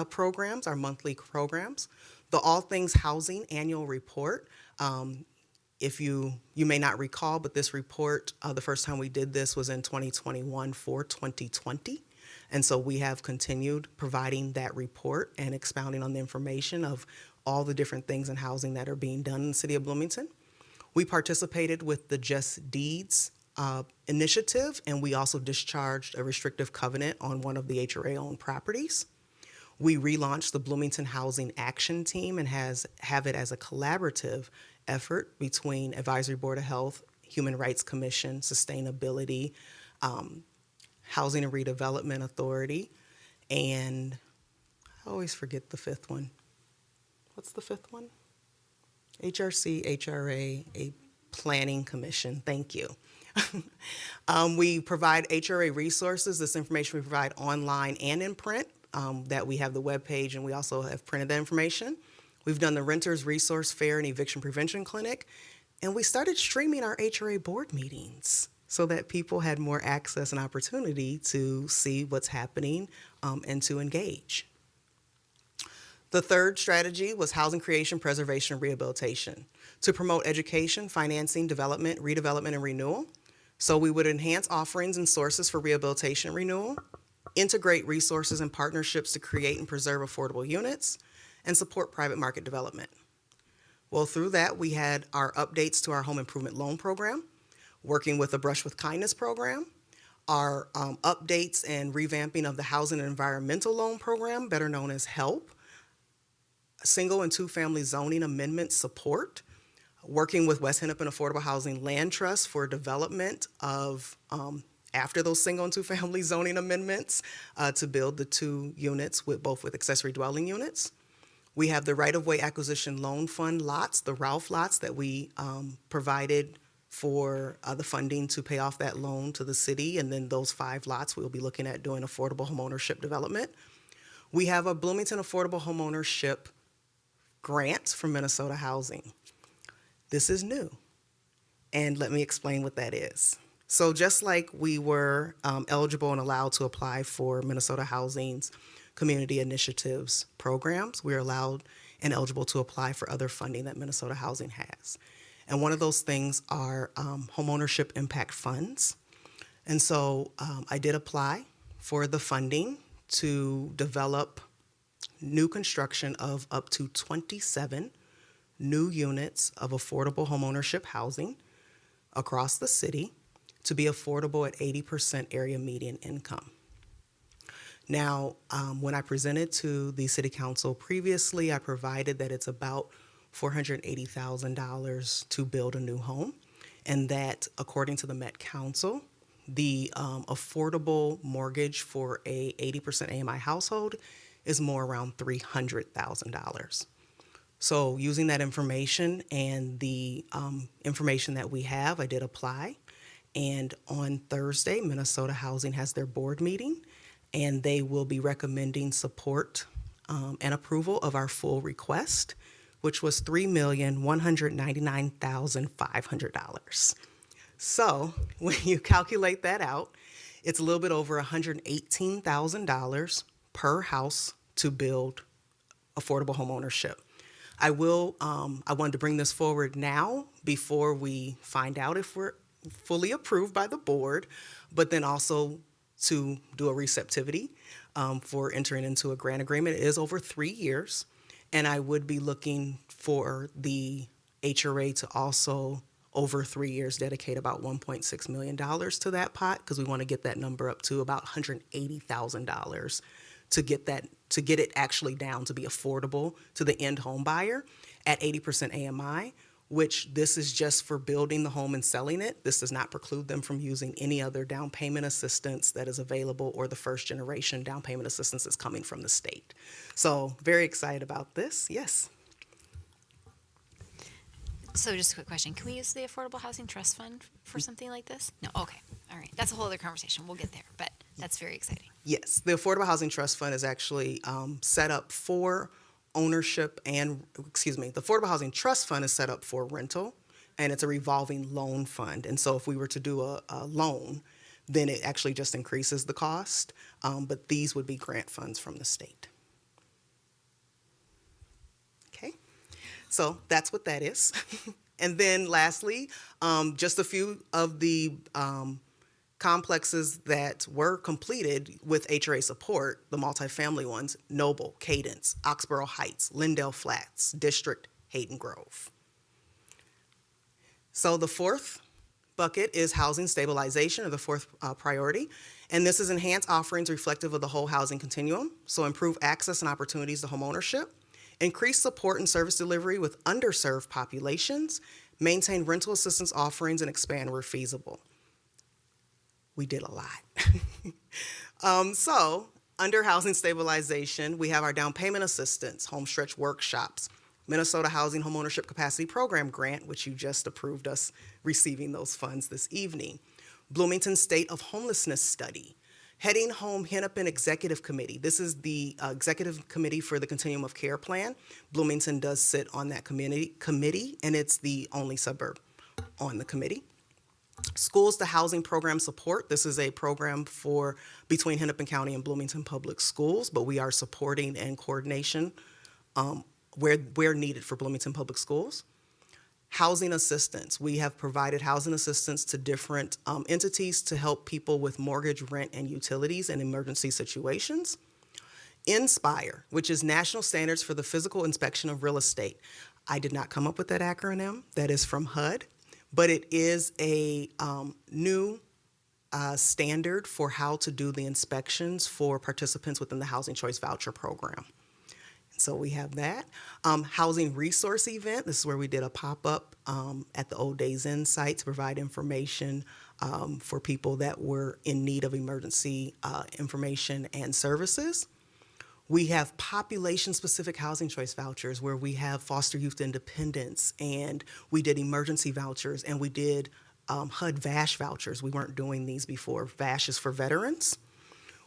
programs, our monthly programs. The All Things Housing annual report. If you may not recall, but this report, the first time we did this was in 2021 for 2020. And so we have continued providing that report and expounding on the information of all the different things in housing that are being done in the city of Bloomington. We participated with the Just Deeds initiative, and we also discharged a restrictive covenant on one of the HRA-owned properties. We relaunched the Bloomington Housing Action Team and have it as a collaborative effort between Advisory Board of Health, Human Rights Commission, Sustainability, Housing and Redevelopment Authority, and I always forget the 5th one. What's the 5th one? HRC, HRA, a Planning Commission. Thank you. We provide HRA resources. This information we provide online and in print, that we have the webpage, and we also have printed that information. We've done the Renters Resource Fair and Eviction Prevention Clinic, and we started streaming our HRA board meetings so that people had more access and opportunity to see what's happening and to engage. The third strategy was housing creation, preservation, and rehabilitation to promote education, financing, development, redevelopment, and renewal. So we would enhance offerings and sources for rehabilitation and renewal, integrate resources and partnerships to create and preserve affordable units, and support private market development. Well, through that, we had our updates to our home improvement loan program, working with the Brush with Kindness program, our updates and revamping of the housing and environmental loan program, better known as HELP, single and two-family zoning amendment support, working with West Hennepin Affordable Housing Land Trust for development of after those single and two-family zoning amendments to build the 2 units with accessory dwelling units. We have the right-of-way acquisition loan fund lots, the Ralph lots that we provided for the funding to pay off that loan to the city, and then those 5 lots we'll be looking at doing affordable homeownership development. We have a Bloomington Affordable Homeownership grant from Minnesota Housing. This is new, and let me explain what that is. So just like we were eligible and allowed to apply for Minnesota Housing's community initiatives programs, we're allowed and eligible to apply for other funding that Minnesota Housing has. And one of those things are homeownership impact funds. And so I did apply for the funding to develop new construction of up to 27 new units of affordable homeownership housing across the city to be affordable at 80% area median income. Now, when I presented to the City Council previously, I provided that it's about $480,000 to build a new home, and that according to the Met Council, the affordable mortgage for a 80% AMI household is more around $300,000. So using that information and the information that we have, I did apply. And on Thursday, Minnesota Housing has their board meeting, and they will be recommending support and approval of our full request, which was $3,199,500. So when you calculate that out, it's a little bit over $118,000 per house to build affordable homeownership. I wanted to bring this forward now before we find out if we're fully approved by the board, but then also to do a receptivity for entering into a grant agreement. It is over 3 years, and I would be looking for the HRA to also, over 3 years, dedicate about $1.6 million to that pot, because we want to get that number up to about $180,000 to get it actually down to be affordable to the end home buyer at 80% AMI, which this is just for building the home and selling it. This does not preclude them from using any other down payment assistance that is available, or the first generation down payment assistance that's coming from the state. So very excited about this. Yes.
So just a quick question. Can we use the Affordable Housing Trust Fund for something like this? No? Okay. All right. That's a whole other conversation. We'll get there, but that's very exciting.
Yes. The Affordable Housing Trust Fund is actually set up for ownership and, the Affordable Housing Trust Fund is set up for rental, and it's a revolving loan fund. And so if we were to do a loan, then it actually just increases the cost. But these would be grant funds from the state. Okay. So that's what that is. And then lastly, just a few of the complexes that were completed with HRA support, the multifamily ones: Noble, Cadence, Oxborough Heights, Lindale Flats, District, Hayden Grove. So the fourth bucket is housing stabilization, or the fourth priority. And this is enhanced offerings reflective of the whole housing continuum. So improve access and opportunities to homeownership, increase support and service delivery with underserved populations, maintain rental assistance offerings, and expand where feasible. We did a lot. So under housing stabilization, we have our down payment assistance, home stretch workshops, Minnesota Housing Homeownership Capacity Program grant, which you just approved us receiving those funds this evening, Bloomington State of Homelessness Study, Heading Home Hennepin Executive Committee. This is the executive committee for the Continuum of Care Plan. Bloomington does sit on that committee, and it's the only suburb on the committee. Schools to Housing Program Support. This is a program for between Hennepin County and Bloomington Public Schools, but we are supporting and coordination where needed for Bloomington Public Schools. Housing assistance. We have provided housing assistance to different entities to help people with mortgage, rent, and utilities in emergency situations. INSPIRE, which is National Standards for the Physical Inspection of Real Estate. I did not come up with that acronym. That is from HUD. But it is a new standard for how to do the inspections for participants within the Housing Choice Voucher Program. So we have that. Housing resource event. This is where we did a pop-up at the Old Days Inn site to provide information for people that were in need of emergency information and services. We have population-specific housing choice vouchers where we have foster youth independence, and we did emergency vouchers, and we did HUD VASH vouchers. We weren't doing these before. VASH is for veterans.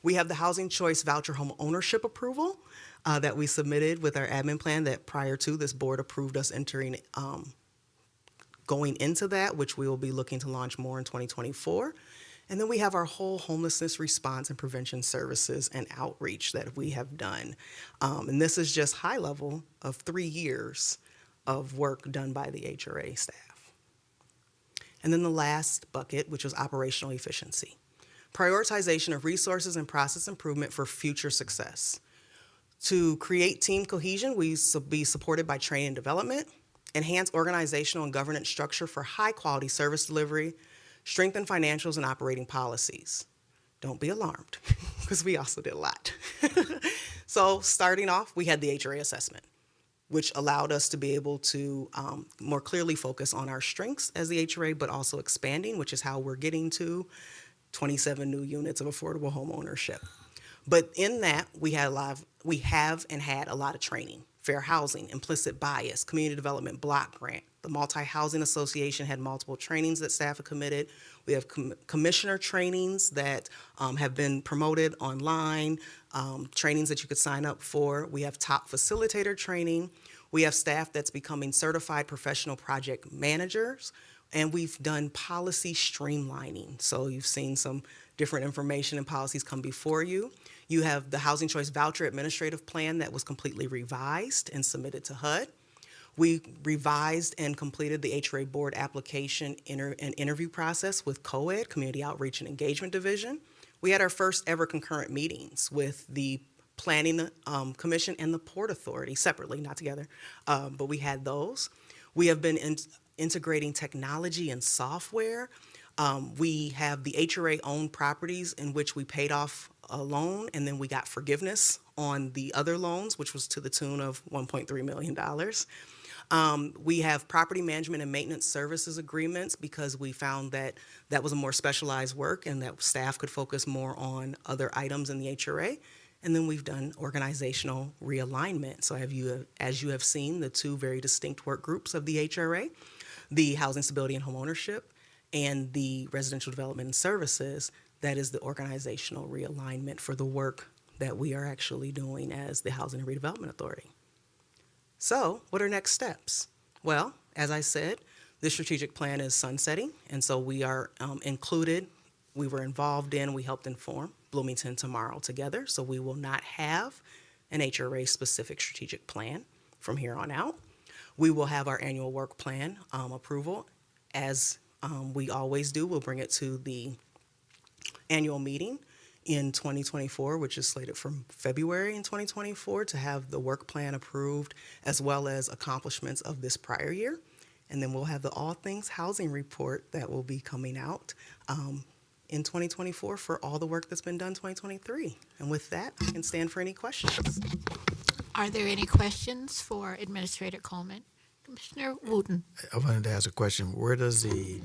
We have the housing choice voucher home ownership approval that we submitted with our admin plan that prior to this board approved us entering, going into that, which we will be looking to launch more in 2024. And then we have our whole homelessness response and prevention services and outreach that we have done. And this is just high level of 3 years of work done by the HRA staff. And then the last bucket, which was operational efficiency. Prioritization of resources and process improvement for future success. To create team cohesion, we be supported by training and development, enhance organizational and governance structure for high quality service delivery, strengthen financials and operating policies. Don't be alarmed, because we also did a lot. So starting off, we had the HRA assessment, which allowed us to be able to more clearly focus on our strengths as the HRA, but also expanding, which is how we're getting to 27 new units of affordable home ownership. But in that, we have and had a lot of training. Fair housing, implicit bias, community development block grant. The Multi-Housing Association had multiple trainings that staff have committed. We have commissioner trainings that have been promoted online, trainings that you could sign up for. We have top facilitator training. We have staff that's becoming certified professional project managers. And we've done policy streamlining. So you've seen some different information and policies come before you. You have the Housing Choice Voucher Administrative Plan that was completely revised and submitted to HUD. We revised and completed the HRA Board application and interview process with COED, Community Outreach and Engagement Division. We had our first ever concurrent meetings with the Planning Commission and the Port Authority, separately, not together, but we had those. We have been integrating technology and software. We have the HRA-owned properties in which we paid off a loan, and then we got forgiveness on the other loans, which was to the tune of $1.3 million. We have property management and maintenance services agreements because we found that that was a more specialized work and that staff could focus more on other items in the HRA. And then we've done organizational realignment. So as you have seen, the two very distinct work groups of the HRA, the Housing Stability and Homeownership, and the Residential Development and Services, that is the organizational realignment for the work that we are actually doing as the Housing and Redevelopment Authority. So what are next steps? Well, as I said, this strategic plan is sunsetting, and so we are we were involved in, we helped inform Bloomington Tomorrow together, so we will not have an HRA-specific strategic plan from here on out. We will have our annual work plan approval. As we always do, we'll bring it to the annual meeting in 2024, which is slated for February in 2024, to have the work plan approved as well as accomplishments of this prior year. And then we'll have the All Things Housing report that will be coming out in 2024 for all the work that's been done 2023. And with that, I can stand for any questions.
Are there any questions for Administrator Coleman? Commissioner Wooten.
I wanted to ask a question. Where does the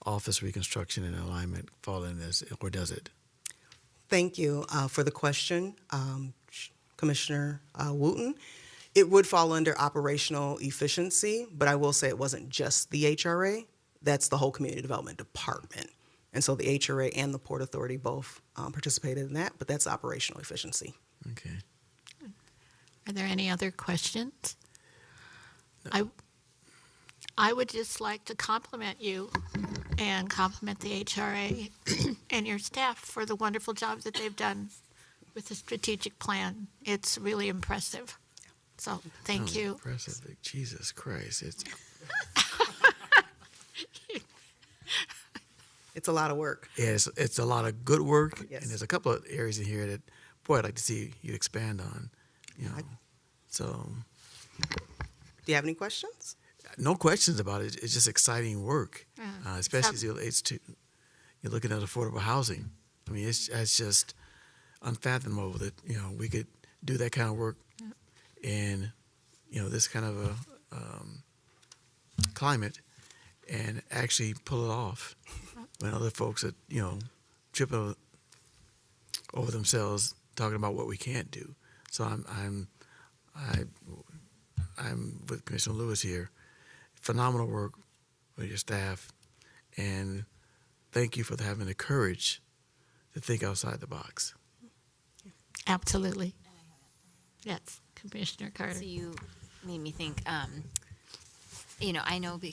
office reconstruction and alignment fall in this, or does it?
Thank you for the question, Commissioner Wooten. It would fall under operational efficiency, but I will say it wasn't just the HRA. That's the whole community development department. And so the HRA and the Port Authority both participated in that, but that's operational efficiency.
Okay.
Are there any other questions? I would just like to compliment you and compliment the HRA and your staff for the wonderful job that they've done with the strategic plan. It's really impressive. So thank you.
Impressive. Jesus Christ.
It's a lot of work.
Yeah, it's a lot of good work,
Yes.
and there's a couple of areas in here that, boy, I'd like to see you expand on. So.
Do you have any questions?
No questions about it. It's just exciting work, especially as it
So-
relates to you're looking at affordable housing. I mean, it's just unfathomable that we could do that kind of work in, this kind of a climate and actually pull it off when other folks are, trip over themselves talking about what we can't do. So I'm with Commissioner Lewis here. Phenomenal work with your staff, and thank you for having the courage to think outside the box.
Absolutely. Yes, Commissioner Carter.
So you made me think, I know you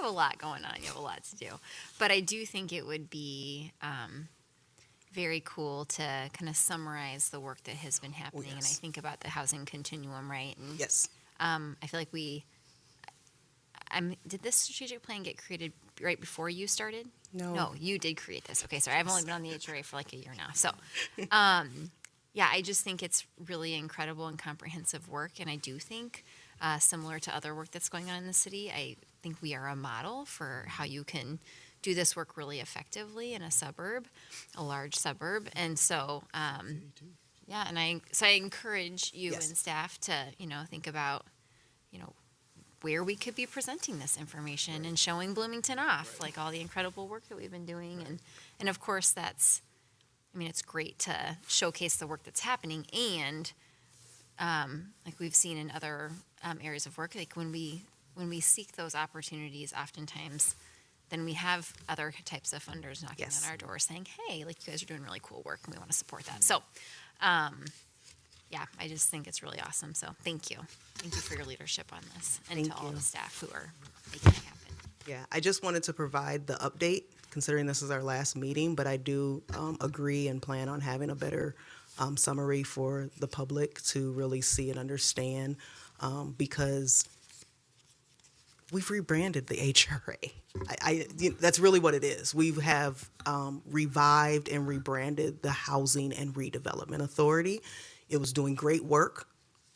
have a lot going on, you have a lot to do, but I do think it would be very cool to kind of summarize the work that has been happening.
yes.
And I think about the housing continuum, right? And,
Yes.
I feel like did this strategic plan get created right before you started? No, you did create this. Okay, sorry. I've only been on the HRA for like a year now. So, yeah, I just think it's really incredible and comprehensive work. And I do think, similar to other work that's going on in the city, I think we are a model for how you can do this work really effectively in a suburb, a large suburb. And so, yeah, and I encourage you
Yes.
and staff to, think about, where we could be presenting this information and showing Bloomington off, like all the incredible work that we've been doing. And of course it's great to showcase the work that's happening. And, like we've seen in other areas of work, like when we seek those opportunities, oftentimes then we have other types of funders knocking
Yes.
on our door saying, hey, like you guys are doing really cool work and we want to support that. So, yeah, I just think it's really awesome. So thank you. Thank you for your leadership on this and
Thank
to all
you.
the staff who are making it happen.
Yeah, I just wanted to provide the update, considering this is our last meeting, but I do agree and plan on having a better summary for the public to really see and understand, because we've rebranded the HRA. That's really what it is. We have revived and rebranded the Housing and Redevelopment Authority. It was doing great work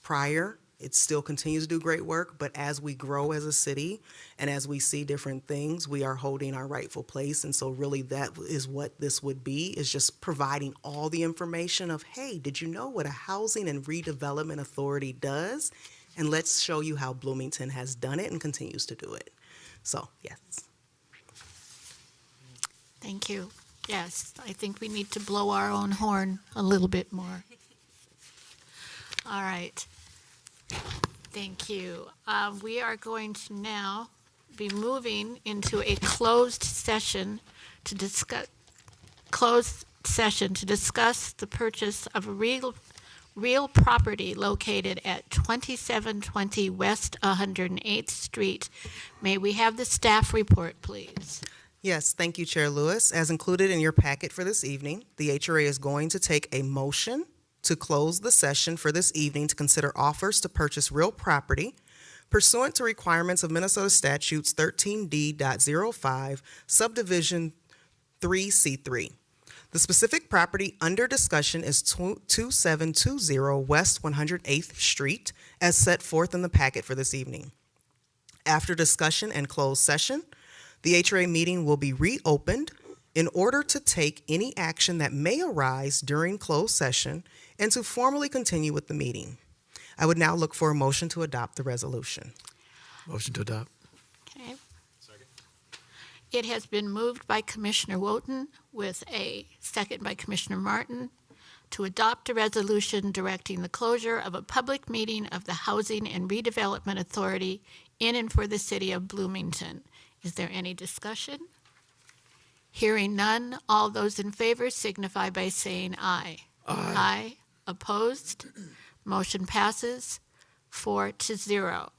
prior. It still continues to do great work, but as we grow as a city and as we see different things, we are holding our rightful place. And so really that is what this would be, is just providing all the information of, hey, did you know what a Housing and Redevelopment Authority does? And let's show you how Bloomington has done it and continues to do it. So, yes.
Thank you. Yes, I think we need to blow our own horn a little bit more. All right. Thank you. We are going to now be moving into a closed session to discuss the purchase of a real property located at 2720 West 108th Street. May we have the staff report, please?
Yes, thank you, Chair Lewis. As included in your packet for this evening, the HRA is going to take a motion to close the session for this evening to consider offers to purchase real property pursuant to requirements of Minnesota Statutes 13D.05, Subdivision 3C3. The specific property under discussion is 2720 West 108th Street, as set forth in the packet for this evening. After discussion and closed session, the HRA meeting will be reopened in order to take any action that may arise during closed session and to formally continue with the meeting. I would now look for a motion to adopt the resolution.
Motion to adopt.
Okay. It has been moved by Commissioner Wooten with a second by Commissioner Martin to adopt a resolution directing the closure of a public meeting of the Housing and Redevelopment Authority in and for the city of Bloomington. Is there any discussion? Hearing none, all those in favor signify by saying aye.
Aye.
Aye. Opposed? Motion passes 4-0.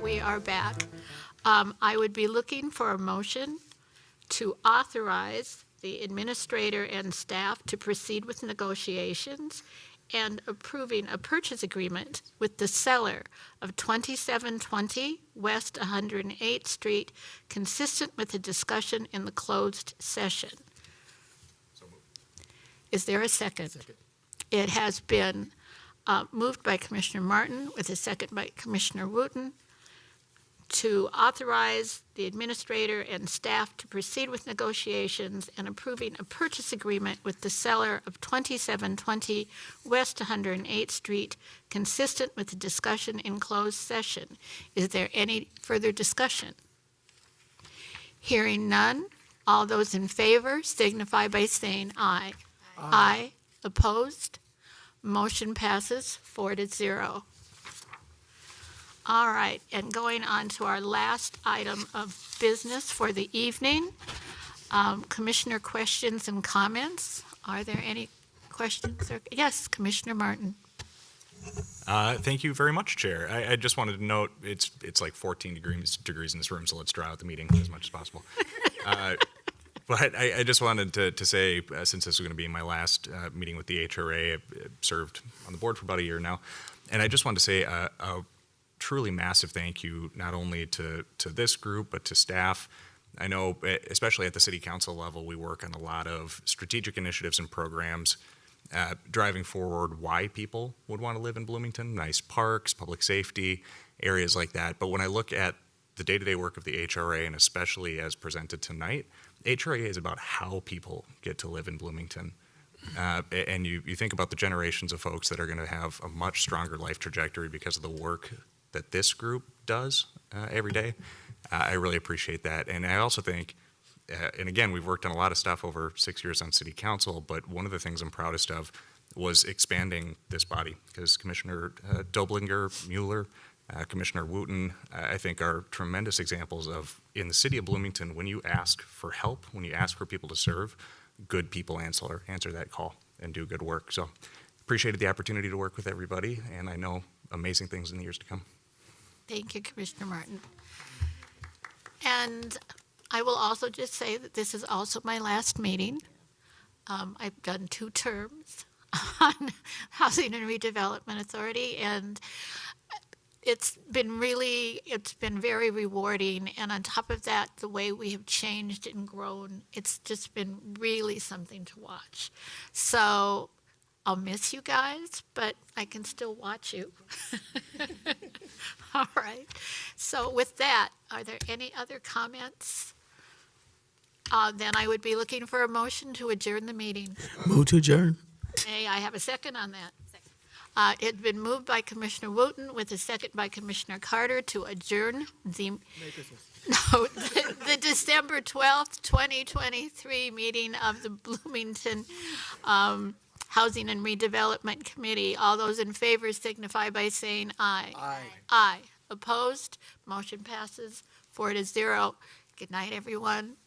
we are back. I would be looking for a motion to authorize the administrator and staff to proceed with negotiations and approving a purchase agreement with the seller of 2720 West 108th Street, consistent with the discussion in the closed session. Is there a second? It has been moved by Commissioner Martin with a second by Commissioner Wooten to authorize the administrator and staff to proceed with negotiations and approving a purchase agreement with the seller of 2720 West 108th Street, consistent with the discussion in closed session. Is there any further discussion? Hearing none, all those in favor signify by saying aye. Aye. Opposed? Motion passes 4-0. All right, and going on to our last item of business for the evening, Commissioner questions and comments. Are there any questions? Yes, Commissioner Martin.
Thank you very much, Chair. I just wanted to note it's like 14 degrees in this room, so let's draw out the meeting as much as possible. But I just wanted to say, since this is going to be my last meeting with the HRA, I've served on the board for about a year now, and I just wanted to say a truly massive thank you not only to this group, but to staff. I know, especially at the City Council level, we work on a lot of strategic initiatives and programs driving forward why people would want to live in Bloomington, nice parks, public safety, areas like that. But when I look at the day-to-day work of the HRA, and especially as presented tonight, HRA is about how people get to live in Bloomington. And you think about the generations of folks that are going to have a much stronger life trajectory because of the work that this group does every day. I really appreciate that. And I also think, and again, we've worked on a lot of stuff over 6 years on City Council, but one of the things I'm proudest of was expanding this body, because Commissioner Doblinger, Mueller, Commissioner Wooten, I think are tremendous examples of, in the city of Bloomington, when you ask for help, when you ask for people to serve, good people answer that call and do good work. So appreciated the opportunity to work with everybody, and I know amazing things in the years to come.
Thank you, Commissioner Martin. And I will also just say that this is also my last meeting. I've done 2 terms on Housing and Redevelopment Authority, and it's been very rewarding. And on top of that, the way we have changed and grown, it's just been really something to watch. So I'll miss you guys, but I can still watch you. All right. So with that, are there any other comments? Then I would be looking for a motion to adjourn the meeting.
Move to adjourn.
May I have a second on that? It's been moved by Commissioner Wooten with a second by Commissioner Carter to adjourn the December 12th, 2023 meeting of the Bloomington Housing and Redevelopment Committee. All those in favor signify by saying aye.
Aye.
Aye. Opposed? Motion passes 4-0. Good night, everyone.